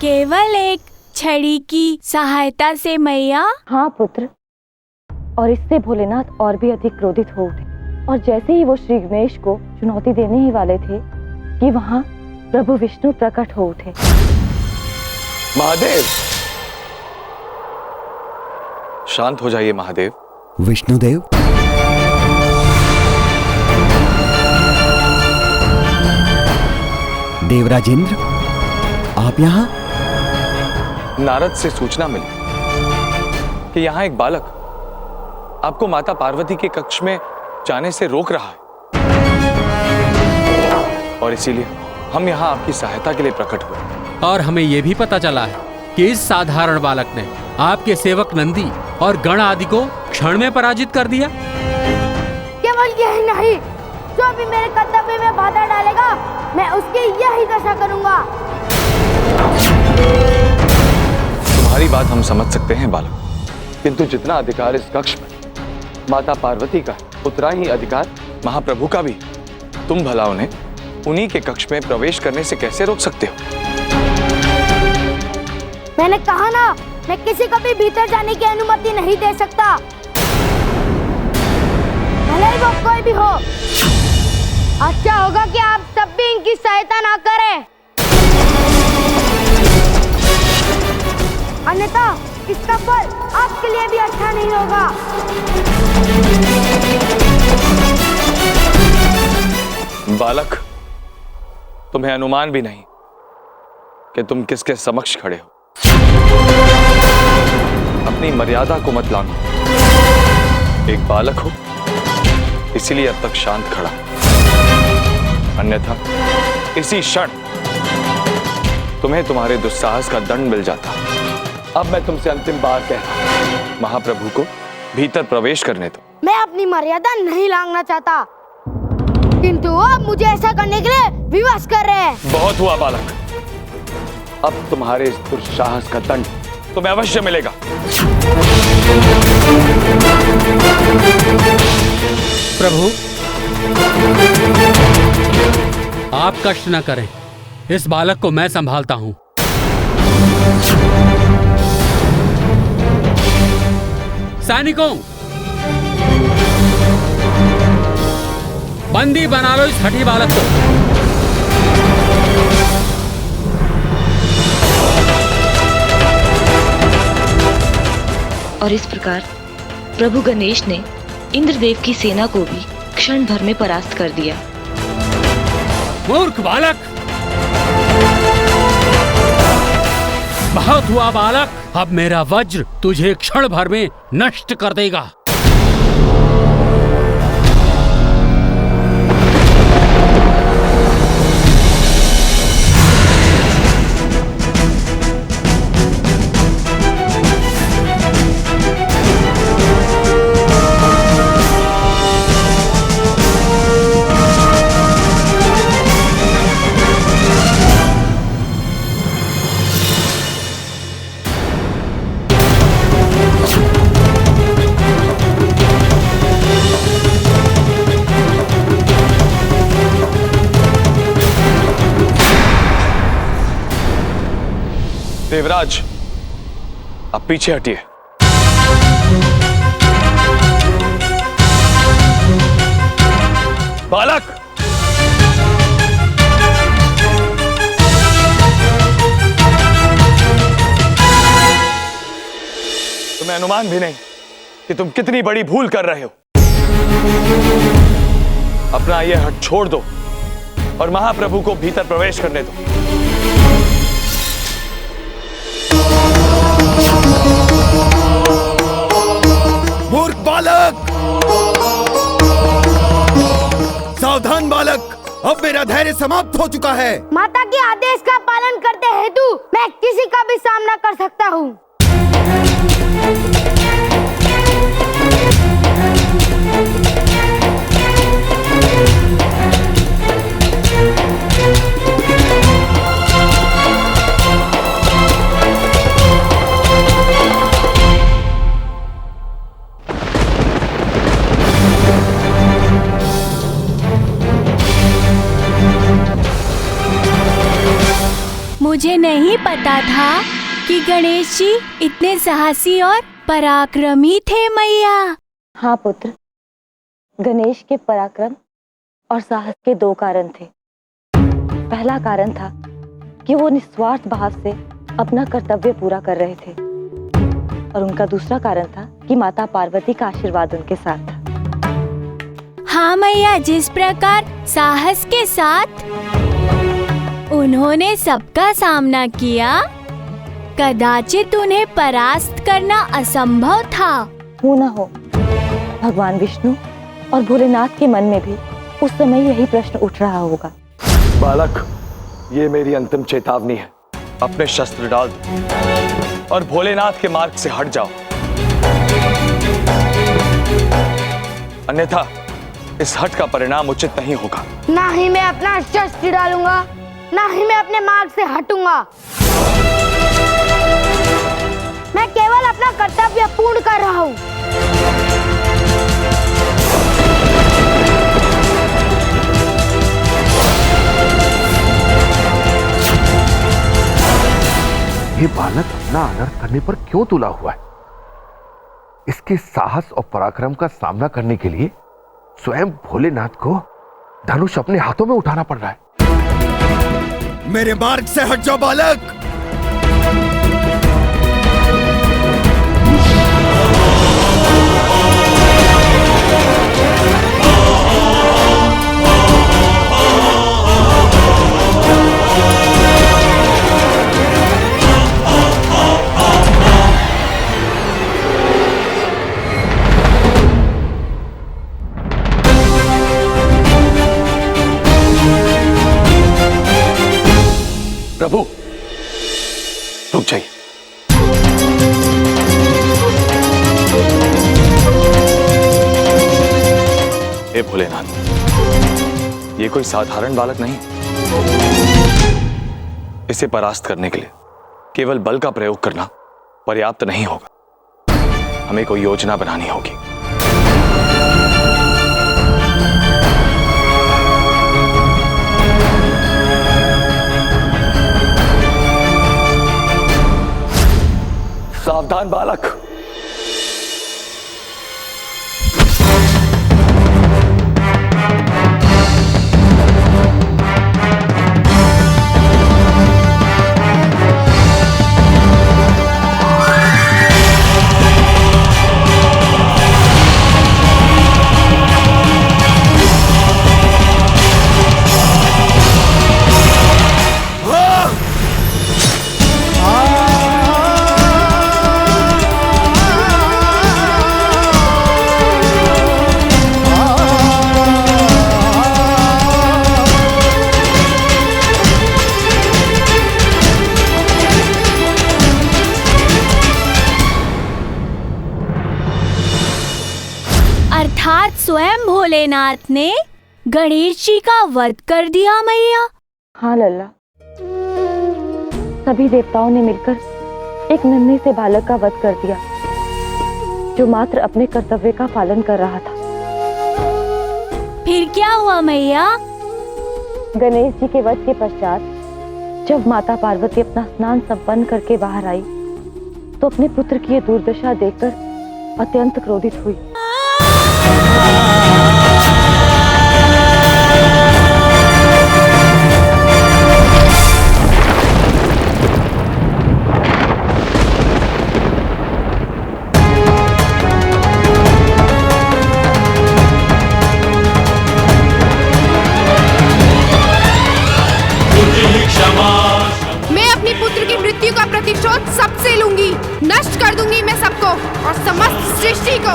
केवल एक छड़ी की सहायता से मैया? हाँ पुत्र। और इससे भोलेनाथ और भी अधिक क्रोधित हो उठे और जैसे ही वो श्री गणेश को चुनौती देने ही वाले थे कि वहाँ प्रभु विष्णु प्रकट हो उठे। महादेव, शांत हो जाइए महादेव। विष्णुदेव, देवराजेंद्र, आप यहाँ? नारद से सूचना मिली कि यहाँ एक बालक आपको माता पार्वती के कक्ष में जाने से रोक रहा है और इसीलिए हम यहाँ आपकी सहायता के लिए प्रकट हुए। और हमें यह भी पता चला है कि इस साधारण बालक ने आपके सेवक नंदी और गण आदि को क्षण में पराजित कर दिया। केवल यही नहीं, जो भी मेरे कर्तव्य में बाधा डालेगा मैं उसकी यही दशा करूंगा। तुम्हारी बात हम समझ सकते हैं बालक, किंतु जितना अधिकार इस कक्ष में माता पार्वती का उतना ही अधिकार महाप्रभु का भी। तुम भला उन्हें उन्हीं के कक्ष में प्रवेश करने से कैसे रोक सकते हो? मैंने कहा ना, मैं किसी को भी भीतर जाने की अनुमति नहीं दे सकता, भले ही वो कोई भी हो। अच्छा होगा कि आप सब भी इनकी सहायता ना करें, अन्यथा इसका फल आपके लिए भी अच्छा नहीं होगा। बालक, तुम्हें अनुमान भी नहीं कि तुम किसके समक्ष खड़े हो। अपनी मर्यादा को मत लांघो। एक बालक हो इसीलिए अब तक शांत खड़ा, अन्यथा इसी क्षण तुम्हें तुम्हारे दुस्साहस का दंड मिल जाता। अब मैं तुमसे अंतिम बार कह रहा हूं, महाप्रभु को भीतर प्रवेश करने दो। मैं अपनी मर्यादा नहीं लांघना चाहता, किंतु अब मुझे ऐसा करने के लिए विवश कर रहे हैं। बहुत हुआ बालक, अब तुम्हारे इस दुस्साहस का दंड तुम्हें अवश्य मिलेगा। प्रभु, आप कष्ट न करें, इस बालक को मैं संभालता हूं। सैनिकों, बंदी बना लो इस हठी बालक को। और इस प्रकार प्रभु गणेश ने इंद्रदेव की सेना को भी क्षण भर में परास्त कर दिया। मूर्ख बालक, बहुत हुआ बालक, अब मेरा वज्र तुझे क्षण भर में नष्ट कर देगा। देवराज, अब पीछे हटिए। बालक, तुम्हें अनुमान भी नहीं कि तुम कितनी बड़ी भूल कर रहे हो। अपना यह हट छोड़ दो और महाप्रभु को भीतर प्रवेश करने दो। मूर्ख बालक, सावधान बालक, अब मेरा धैर्य समाप्त हो चुका है। माता के आदेश का पालन करते हेतु मैं किसी का भी सामना कर सकता हूँ। मुझे नहीं पता था कि गणेश जी इतने साहसी और पराक्रमी थे मैया। हाँ पुत्र, गणेश के पराक्रम और साहस के दो कारण थे। पहला कारण था कि वो निस्वार्थ भाव से अपना कर्तव्य पूरा कर रहे थे, और उनका दूसरा कारण था कि माता पार्वती का आशीर्वाद उनके साथ था। हाँ मैया, जिस प्रकार साहस के साथ उन्होंने सबका सामना किया, कदाचित उन्हें परास्त करना असंभव था। हो न हो, भगवान विष्णु और भोलेनाथ के मन में भी उस समय यही प्रश्न उठ रहा होगा। बालक, ये मेरी अंतिम चेतावनी है। अपने शस्त्र डाल दो और भोलेनाथ के मार्ग से हट जाओ, अन्यथा इस हट का परिणाम उचित नहीं होगा। ना ही मैं अपना शस्त्र डालूंगा, ना ही मैं अपने मार्ग से हटूंगा। मैं केवल अपना कर्तव्य पूर्ण कर रहा हूँ। ये बालक अपना अनर्थ करने पर क्यों तुला हुआ है? इसके साहस और पराक्रम का सामना करने के लिए स्वयं भोलेनाथ को धनुष अपने हाथों में उठाना पड़ रहा है। मेरे मार्ग से हट जाओ बालक। प्रभु, रुक जाइए। हे भोलेनाथ, ये कोई साधारण बालक नहीं। इसे परास्त करने के लिए केवल बल का प्रयोग करना पर्याप्त नहीं होगा। हमें कोई योजना बनानी होगी। सावधान बालक। अर्थात स्वयं भोलेनाथ ने गणेश जी का वध कर दिया मैया। हाँ लल्ला, सभी देवताओं ने मिलकर एक नन्हे से बालक का वध कर दिया, जो मात्र अपने कर्तव्य का पालन कर रहा था। फिर क्या हुआ मैया? गणेश जी के वध के पश्चात जब माता पार्वती अपना स्नान संपन्न करके बाहर आई, तो अपने पुत्र की ये दुर्दशा देखकर अत्यंत क्रोधित हुई। मैं अपनी पुत्र की मृत्यु का प्रतिशोध सबसे लूंगी। नष्ट कर दूंगी मैं सबको और समस्त सृष्टि को।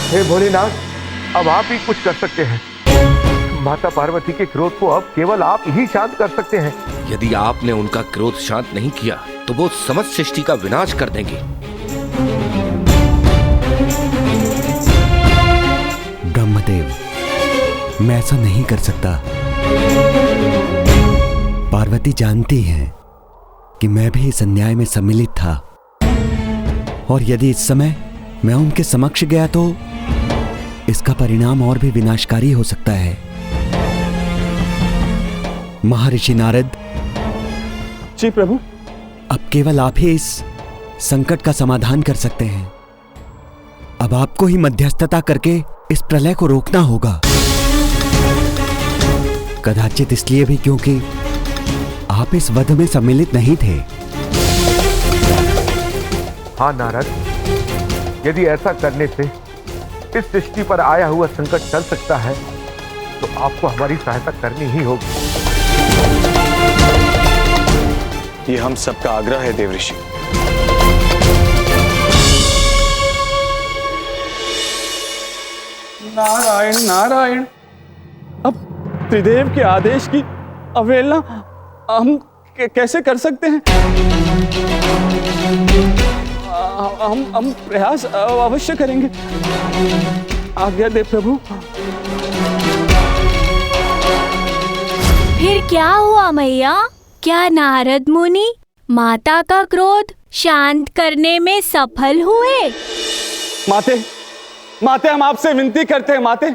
हे भोलेनाथ, अब आप ही कुछ कर सकते हैं। माता पार्वती के क्रोध को अब केवल आप ही शांत कर सकते हैं। यदि आपने उनका क्रोध शांत नहीं किया तो वो समस्त सृष्टि का विनाश कर देंगे। ब्रह्मदेव, मैं ऐसा नहीं कर सकता। पार्वती जानती हैं कि मैं भी इस अन्याय में सम्मिलित था, और यदि इस समय मैं उनके समक्ष गया तो इसका परिणाम और भी विनाशकारी हो सकता है। महर्षि नारद, जी प्रभु। अब केवल आप ही इस संकट का समाधान कर सकते हैं। अब आपको ही मध्यस्थता करके इस प्रलय को रोकना होगा। कदाचित इसलिए भी क्योंकि आप इस वध में सम्मिलित नहीं थे। हाँ नारद, यदि ऐसा करने से इस सृष्टि पर आया हुआ संकट टल सकता है तो आपको हमारी सहायता करनी ही होगी। ये हम सबका आग्रह है देवऋषि। नारायण नारायण, अब त्रिदेव के आदेश की अवहेलना हम कैसे कर सकते हैं? हम प्रयास अवश्य करेंगे। आज्ञा दे प्रभु। फिर क्या हुआ मैया? क्या नारद मुनि माता का क्रोध शांत करने में सफल हुए? माते, माते हम आपसे विनती करते हैं माते,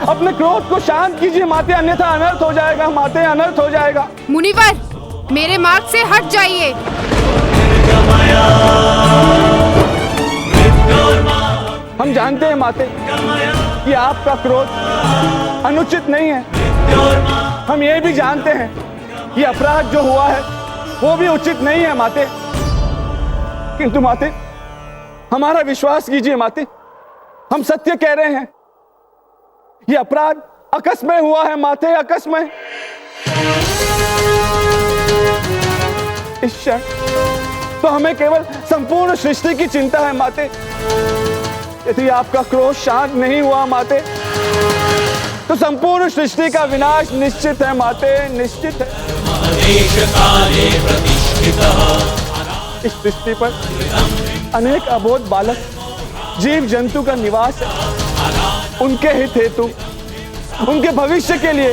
अपने क्रोध को शांत कीजिए माते, अन्यथा अनर्थ हो जाएगा माते, अनर्थ हो जाएगा। मुनिवर, मेरे मार्ग से हट जाइए। हम जानते हैं माते कि आपका क्रोध अनुचित नहीं है। हम ये भी जानते हैं कि अपराध जो हुआ है वो भी उचित नहीं है माते, किंतु माते हमारा विश्वास कीजिए माते, हम सत्य कह रहे हैं। ये अपराध अकस्मय हुआ है माते, अकस्मय। इस क्षण तो हमें केवल संपूर्ण सृष्टि की चिंता है माते। यदि आपका क्रोध शांत नहीं हुआ माते तो संपूर्ण सृष्टि का विनाश निश्चित है माते, निश्चित है। इस सृष्टि पर अनेक अबोध बालक जीव जंतु का निवास है। उनके हित हेतु, उनके भविष्य के लिए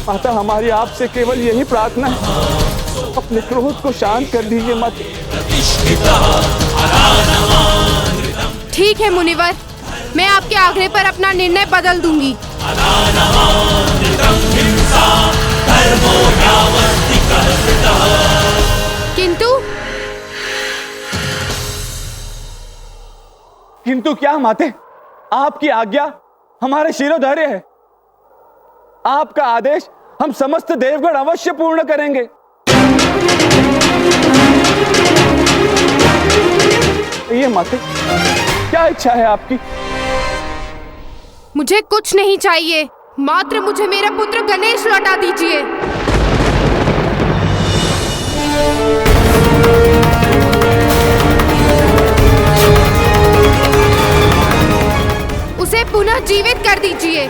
माता हमारी आपसे केवल यही प्रार्थना है, अपने क्रोध को शांत कर दीजिए माता। ठीक है मुनिवर, मैं आपके आग्रह पर अपना निर्णय बदल दूंगी। किंतु क्या माते? आपकी आज्ञा हमारे शिरोधार्य है। आपका आदेश हम समस्त देवगण अवश्य पूर्ण करेंगे। ये माते, क्या इच्छा है आपकी? मुझे कुछ नहीं चाहिए, मात्र मुझे मेरा पुत्र गणेश लौटा दीजिए। उसे पुनः जीवित कर दीजिए।